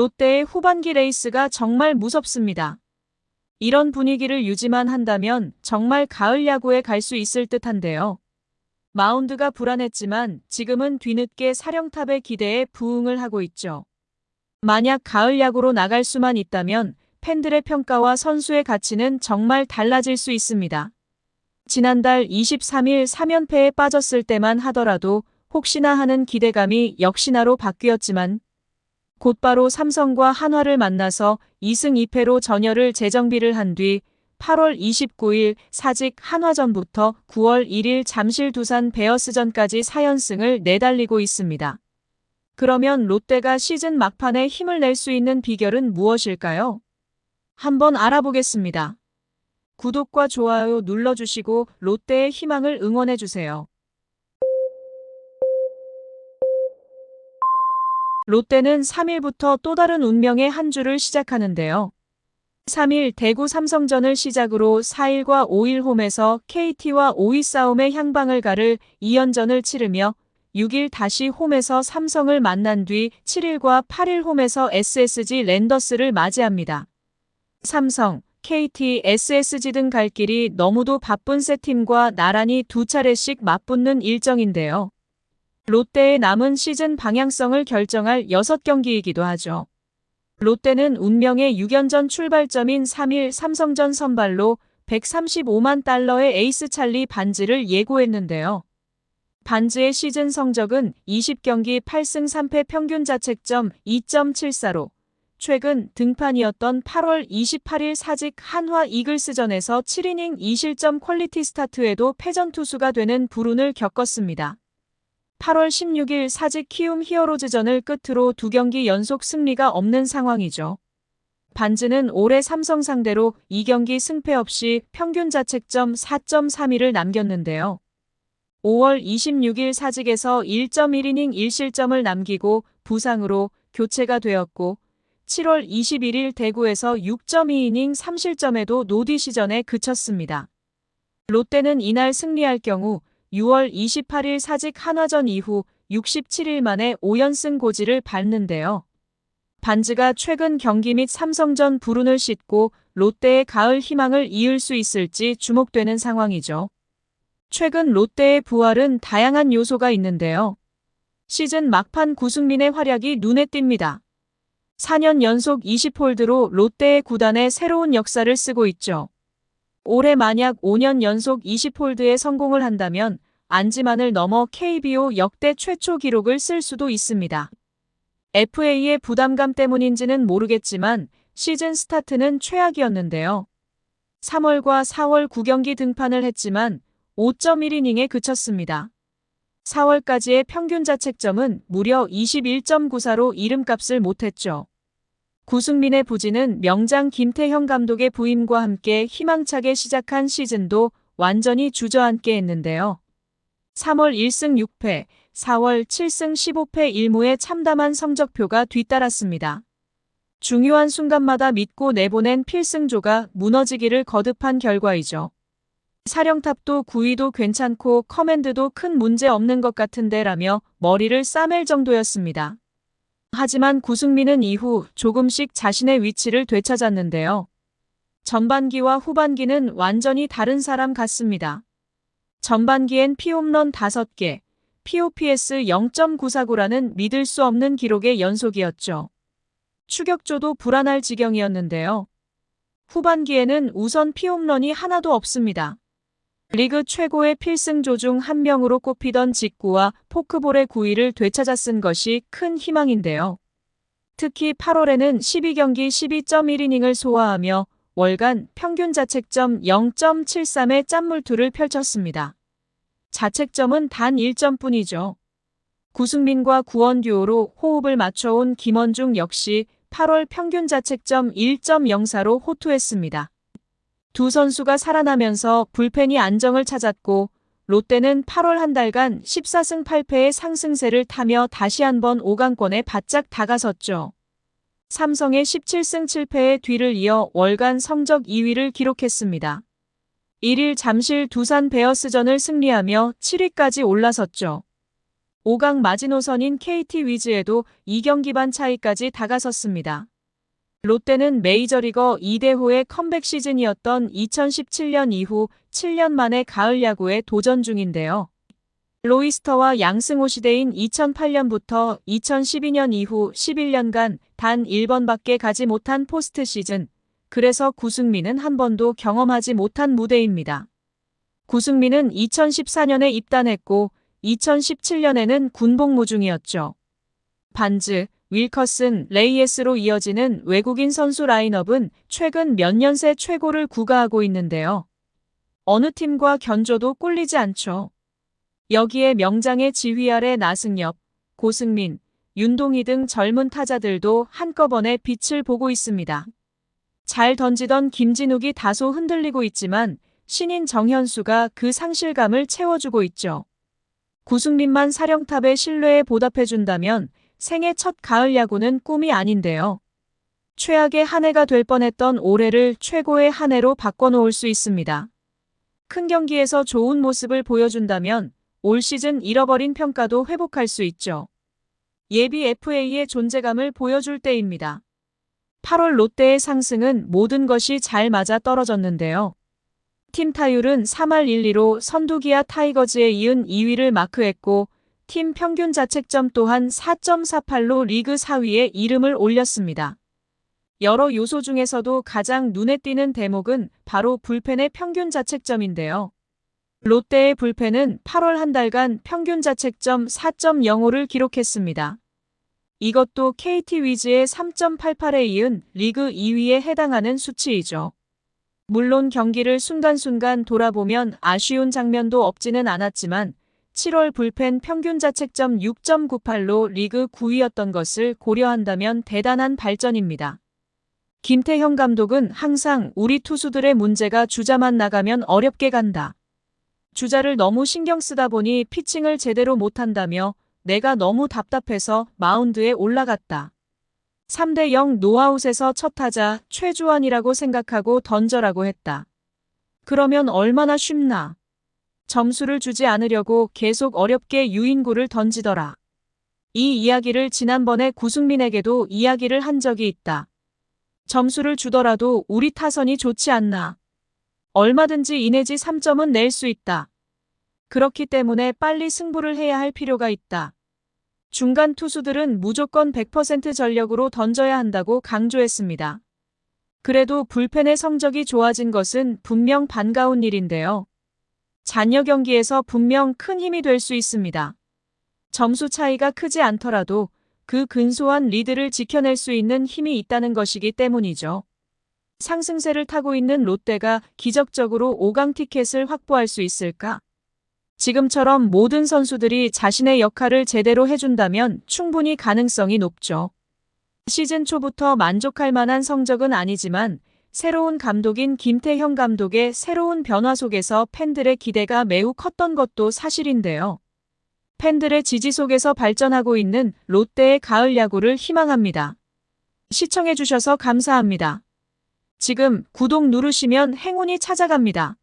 롯데의 후반기 레이스가 정말 무섭습니다. 이런 분위기를 유지만 한다면 정말 가을 야구에 갈 수 있을 듯한데요. 마운드가 불안했지만 지금은 뒤늦게 사령탑의 기대에 부응을 하고 있죠. 만약 가을 야구로 나갈 수만 있다면 팬들의 평가와 선수의 가치는 정말 달라질 수 있습니다. 지난달 23일 3연패에 빠졌을 때만 하더라도 혹시나 하는 기대감이 역시나로 바뀌었지만 곧바로 삼성과 한화를 만나서 2승 2패로 전열을 재정비를 한 뒤 8월 29일 사직 한화전부터 9월 1일 잠실 두산 베어스전까지 4연승을 내달리고 있습니다. 그러면 롯데가 시즌 막판에 힘을 낼 수 있는 비결은 무엇일까요? 한번 알아보겠습니다. 구독과 좋아요 눌러주시고 롯데의 희망을 응원해주세요. 롯데는 3일부터 또 다른 운명의 한 주를 시작하는데요. 3일 대구 삼성전을 시작으로 4일과 5일 홈에서 KT와 5위 싸움의 향방을 가를 2연전을 치르며 6일 다시 홈에서 삼성을 만난 뒤 7일과 8일 홈에서 SSG 랜더스를 맞이합니다. 삼성, KT, SSG 등 갈 길이 너무도 바쁜 세 팀과 나란히 두 차례씩 맞붙는 일정인데요. 롯데의 남은 시즌 방향성을 결정할 6경기이기도 하죠. 롯데는 운명의 6연전 출발점인 3일 삼성전 선발로 135만 달러의 에이스 찰리 반지를 예고했는데요. 반지의 시즌 성적은 20경기 8승 3패 평균 자책점 2.74로 최근 등판이었던 8월 28일 사직 한화 이글스전에서 7이닝 2실점 퀄리티 스타트에도 패전 투수가 되는 불운을 겪었습니다. 8월 16일 사직 키움 히어로즈전을 끝으로 2경기 연속 승리가 없는 상황이죠. 반지는 올해 삼성 상대로 2경기 승패 없이 평균 자책점 4.32를 남겼는데요. 5월 26일 사직에서 1.1이닝 1실점을 남기고 부상으로 교체가 되었고 7월 21일 대구에서 6.2이닝 3실점에도 노디 시전에 그쳤습니다. 롯데는 이날 승리할 경우 6월 28일 사직 한화전 이후 67일 만에 5연승 고지를 밟는데요. 반지가 최근 경기 및 삼성전 불운을 씻고 롯데의 가을 희망을 이을 수 있을지 주목되는 상황이죠. 최근 롯데의 부활은 다양한 요소가 있는데요. 시즌 막판 구승민의 활약이 눈에 띕니다. 4년 연속 20홀드로 롯데의 구단에 새로운 역사를 쓰고 있죠. 올해 만약 5년 연속 20홀드에 성공을 한다면 안지만을 넘어 KBO 역대 최초 기록을 쓸 수도 있습니다. FA의 부담감 때문인지는 모르겠지만 시즌 스타트는 최악이었는데요. 3월과 4월 9경기 등판을 했지만 5.1이닝에 그쳤습니다. 4월까지의 평균 자책점은 무려 21.94로 이름값을 못했죠. 구승민의 부진은 명장 김태형 감독의 부임과 함께 희망차게 시작한 시즌도 완전히 주저앉게 했는데요. 3월 1승 6패, 4월 7승 15패 1무의 참담한 성적표가 뒤따랐습니다. 중요한 순간마다 믿고 내보낸 필승조가 무너지기를 거듭한 결과이죠. 사령탑도 구위도 괜찮고 커맨드도 큰 문제 없는 것 같은데 라며 머리를 싸맬 정도였습니다. 하지만 구승민은 이후 조금씩 자신의 위치를 되찾았는데요. 전반기와 후반기는 완전히 다른 사람 같습니다. 전반기엔 피홈런 5개, POPS 0.949라는 믿을 수 없는 기록의 연속이었죠. 추격조도 불안할 지경이었는데요. 후반기에는 우선 피홈런이 하나도 없습니다. 리그 최고의 필승조 중 한 명으로 꼽히던 직구와 포크볼의 구위를 되찾았은 것이 큰 희망인데요. 특히 8월에는 12경기 12.1이닝을 소화하며 월간 평균 자책점 0.73의 짠물투를 펼쳤습니다. 자책점은 단 1점뿐이죠. 구승민과 구원 듀오로 호흡을 맞춰온 김원중 역시 8월 평균 자책점 1.04로 호투했습니다. 두 선수가 살아나면서 불펜이 안정을 찾았고 롯데는 8월 한 달간 14승 8패의 상승세를 타며 다시 한번 5강권에 바짝 다가섰죠. 삼성의 17승 7패의 뒤를 이어 월간 성적 2위를 기록했습니다. 1일 잠실 두산 베어스전을 승리하며 7위까지 올라섰죠. 5강 마지노선인 KT 위즈에도 2경기반 차이까지 다가섰습니다. 롯데는 메이저리거 이대호의 컴백 시즌이었던 2017년 이후 7년 만에 가을 야구에 도전 중인데요. 로이스터와 양승호 시대인 2008년부터 2012년 이후 11년간 단 1번밖에 가지 못한 포스트 시즌. 그래서 구승민은 한 번도 경험하지 못한 무대입니다. 구승민은 2014년에 입단했고 2017년에는 군복무 중이었죠. 반즈, 윌커슨, 레이에스로 이어지는 외국인 선수 라인업은 최근 몇 년 새 최고를 구가하고 있는데요. 어느 팀과 견줘도 꿀리지 않죠. 여기에 명장의 지휘 아래 나승엽, 고승민, 윤동희 등 젊은 타자들도 한꺼번에 빛을 보고 있습니다. 잘 던지던 김진욱이 다소 흔들리고 있지만 신인 정현수가 그 상실감을 채워주고 있죠. 구승민만 사령탑의 신뢰에 보답해준다면 생애 첫 가을 야구는 꿈이 아닌데요. 최악의 한 해가 될 뻔했던 올해를 최고의 한 해로 바꿔놓을 수 있습니다. 큰 경기에서 좋은 모습을 보여준다면 올 시즌 잃어버린 평가도 회복할 수 있죠. 예비 FA의 존재감을 보여줄 때입니다. 8월 롯데의 상승은 모든 것이 잘 맞아 떨어졌는데요. 팀 타율은 3할 1리로 선두기아 타이거즈에 이은 2위를 마크했고 팀 평균 자책점 또한 4.48로 리그 4위에 이름을 올렸습니다. 여러 요소 중에서도 가장 눈에 띄는 대목은 바로 불펜의 평균 자책점인데요. 롯데의 불펜은 8월 한 달간 평균 자책점 4.05를 기록했습니다. 이것도 KT 위즈의 3.88에 이은 리그 2위에 해당하는 수치이죠. 물론 경기를 순간순간 돌아보면 아쉬운 장면도 없지는 않았지만 7월 불펜 평균 자책점 6.98로 리그 9위였던 것을 고려한다면 대단한 발전입니다. 김태형 감독은 항상 우리 투수들의 문제가 주자만 나가면 어렵게 간다. 주자를 너무 신경 쓰다 보니 피칭을 제대로 못한다며 내가 너무 답답해서 마운드에 올라갔다. 3대0 노아웃에서 첫 타자 최주환이라고 생각하고 던져라고 했다. 그러면 얼마나 쉽나. 점수를 주지 않으려고 계속 어렵게 유인구를 던지더라. 이 이야기를 지난번에 구승민에게도 이야기를 한 적이 있다. 점수를 주더라도 우리 타선이 좋지 않나. 얼마든지 2 내지 3점은 낼 수 있다. 그렇기 때문에 빨리 승부를 해야 할 필요가 있다. 중간 투수들은 무조건 100% 전력으로 던져야 한다고 강조했습니다. 그래도 불펜의 성적이 좋아진 것은 분명 반가운 일인데요. 잔여 경기에서 분명 큰 힘이 될 수 있습니다. 점수 차이가 크지 않더라도 그 근소한 리드를 지켜낼 수 있는 힘이 있다는 것이기 때문이죠. 상승세를 타고 있는 롯데가 기적적으로 5강 티켓을 확보할 수 있을까? 지금처럼 모든 선수들이 자신의 역할을 제대로 해준다면 충분히 가능성이 높죠. 시즌 초부터 만족할 만한 성적은 아니지만 새로운 감독인 김태형 감독의 새로운 변화 속에서 팬들의 기대가 매우 컸던 것도 사실인데요. 팬들의 지지 속에서 발전하고 있는 롯데의 가을 야구를 희망합니다. 시청해주셔서 감사합니다. 지금 구독 누르시면 행운이 찾아갑니다.